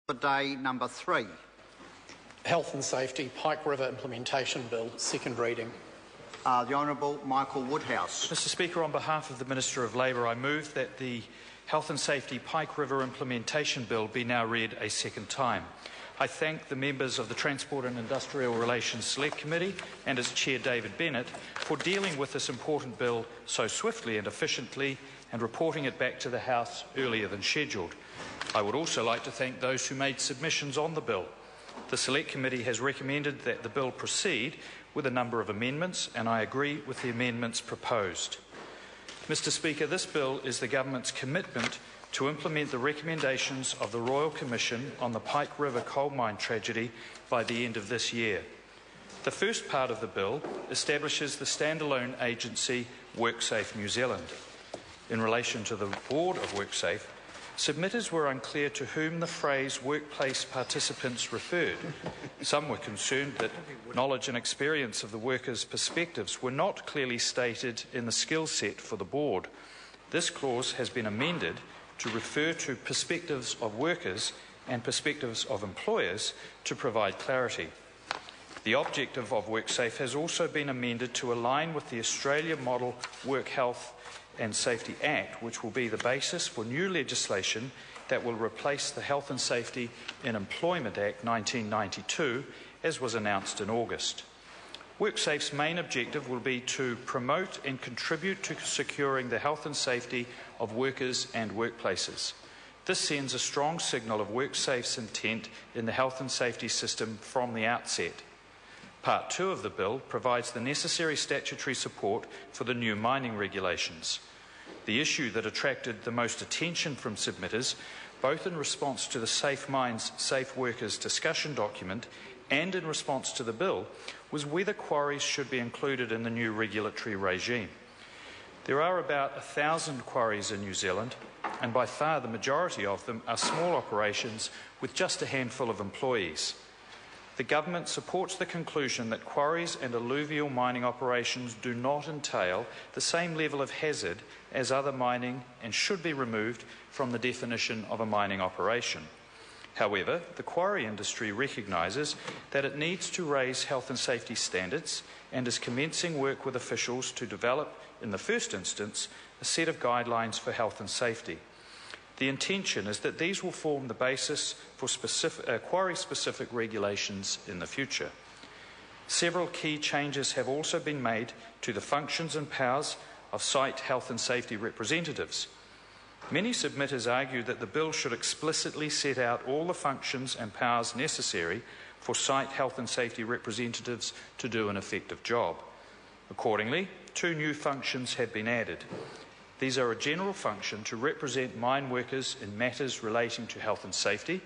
For day number 3. Health and Safety Pike River Implementation Bill, second reading. The Honourable Michael Woodhouse. Mr Speaker, on behalf of the Minister of Labour, I move that the Health and Safety Pike River Implementation Bill be now read a second time. I thank the members of the Transport and Industrial Relations Select Committee and its Chair David Bennett for dealing with this important bill so swiftly and efficiently and reporting it back to the House earlier than scheduled. I would also like to thank those who made submissions on the bill. The Select Committee has recommended that the bill proceed with a number of amendments, and I agree with the amendments proposed. Mr Speaker, this bill is the Government's commitment to implement the recommendations of the Royal Commission on the Pike River coal mine tragedy by the end of this year. The first part of the bill establishes the standalone agency WorkSafe New Zealand. In relation to the board of WorkSafe, submitters were unclear to whom the phrase workplace participants referred. Some were concerned that knowledge and experience of the workers' perspectives were not clearly stated in the skill set for the board. This clause has been amended to refer to perspectives of workers and perspectives of employers to provide clarity. The objective of WorkSafe has also been amended to align with the Australia Model Work Health and Safety Act, which will be the basis for new legislation that will replace the Health and Safety in Employment Act 1992, as was announced in August. WorkSafe's main objective will be to promote and contribute to securing the health and safety of workers and workplaces. This sends a strong signal of WorkSafe's intent in the health and safety system from the outset. Part 2 of the bill provides the necessary statutory support for the new mining regulations. The issue that attracted the most attention from submitters, both in response to the Safe Mines, Safe Workers discussion document and in response to the bill, was whether quarries should be included in the new regulatory regime. There are about 1,000 quarries in New Zealand, and by far the majority of them are small operations with just a handful of employees. The Government supports the conclusion that quarries and alluvial mining operations do not entail the same level of hazard as other mining and should be removed from the definition of a mining operation. However, the quarry industry recognises that it needs to raise health and safety standards and is commencing work with officials to develop, in the first instance, a set of guidelines for health and safety. The intention is that these will form the basis for quarry-specific regulations in the future. Several key changes have also been made to the functions and powers of site health and safety representatives. Many submitters argue that the bill should explicitly set out all the functions and powers necessary for site health and safety representatives to do an effective job. Accordingly, 2 new functions have been added. These are a general function to represent mine workers in matters relating to health and safety,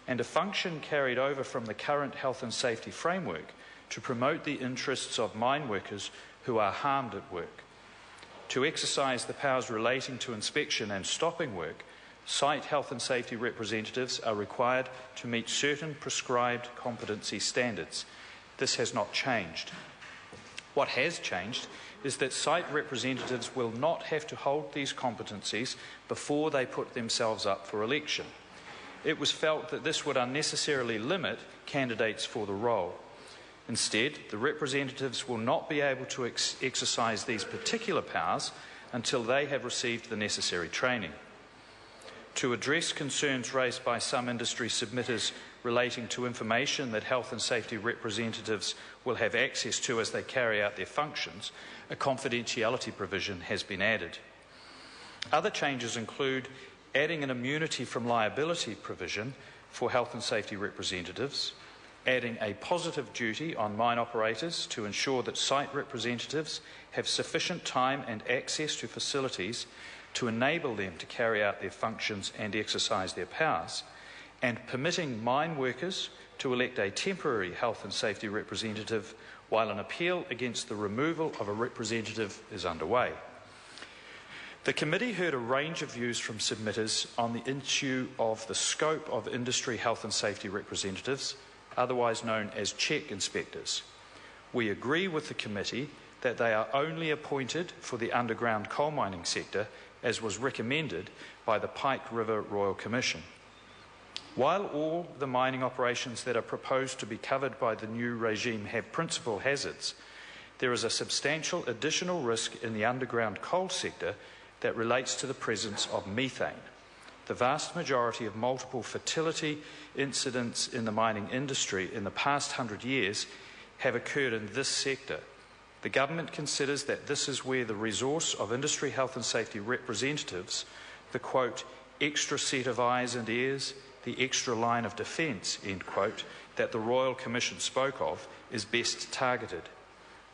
and a function carried over from the current health and safety framework to promote the interests of mine workers who are harmed at work. To exercise the powers relating to inspection and stopping work, site health and safety representatives are required to meet certain prescribed competency standards. This has not changed. What has changed is that site representatives will not have to hold these competencies before they put themselves up for election. It was felt that this would unnecessarily limit candidates for the role. Instead, the representatives will not be able to exercise these particular powers until they have received the necessary training. To address concerns raised by some industry submitters relating to information that health and safety representatives will have access to as they carry out their functions, a confidentiality provision has been added. Other changes include adding an immunity from liability provision for health and safety representatives, adding a positive duty on mine operators to ensure that site representatives have sufficient time and access to facilities to enable them to carry out their functions and exercise their powers, and permitting mine workers to elect a temporary health and safety representative while an appeal against the removal of a representative is underway. The committee heard a range of views from submitters on the issue of the scope of industry health and safety representatives, otherwise known as check inspectors. We agree with the committee that they are only appointed for the underground coal mining sector, as was recommended by the Pike River Royal Commission. While all the mining operations that are proposed to be covered by the new regime have principal hazards, there is a substantial additional risk in the underground coal sector that relates to the presence of methane. The vast majority of multiple fertility incidents in the mining industry in the past 100 years have occurred in this sector. The government considers that this is where the resource of industry health and safety representatives, the quote, extra set of eyes and ears, the extra line of defence, end quote, that the Royal Commission spoke of, is best targeted.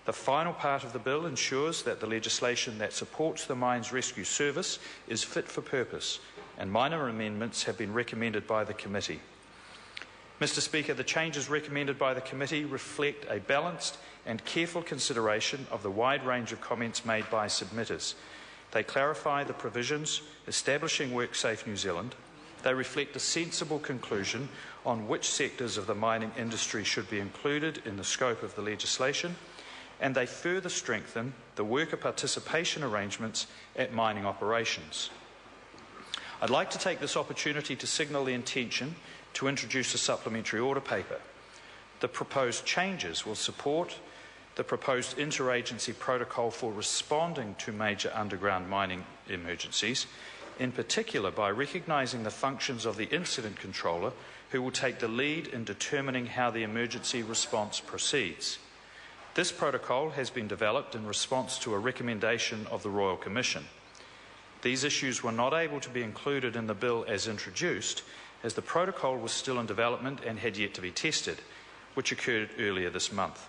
The final part of the bill ensures that the legislation that supports the Mines Rescue Service is fit for purpose, and minor amendments have been recommended by the committee. Mr. Speaker, the changes recommended by the committee reflect a balanced and careful consideration of the wide range of comments made by submitters. They clarify the provisions establishing WorkSafe New Zealand. They reflect a sensible conclusion on which sectors of the mining industry should be included in the scope of the legislation, and they further strengthen the worker participation arrangements at mining operations. I'd like to take this opportunity to signal the intention to introduce a supplementary order paper. The proposed changes will support the proposed interagency protocol for responding to major underground mining emergencies, in particular by recognising the functions of the incident controller, who will take the lead in determining how the emergency response proceeds. This protocol has been developed in response to a recommendation of the Royal Commission. These issues were not able to be included in the bill as introduced, as the protocol was still in development and had yet to be tested, which occurred earlier this month.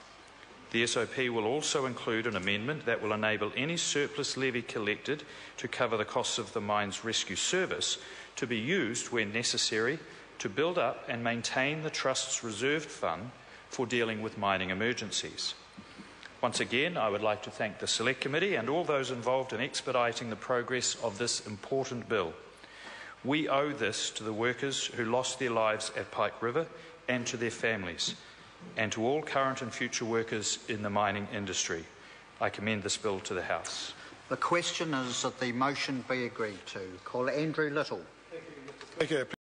The SOP will also include an amendment that will enable any surplus levy collected to cover the costs of the Mines Rescue Service to be used when necessary to build up and maintain the Trust's reserved fund for dealing with mining emergencies. Once again, I would like to thank the Select Committee and all those involved in expediting the progress of this important bill. We owe this to the workers who lost their lives at Pike River and to their families, and to all current and future workers in the mining industry. I commend this bill to the House. The question is that the motion be agreed to. Call Andrew Little. Thank you.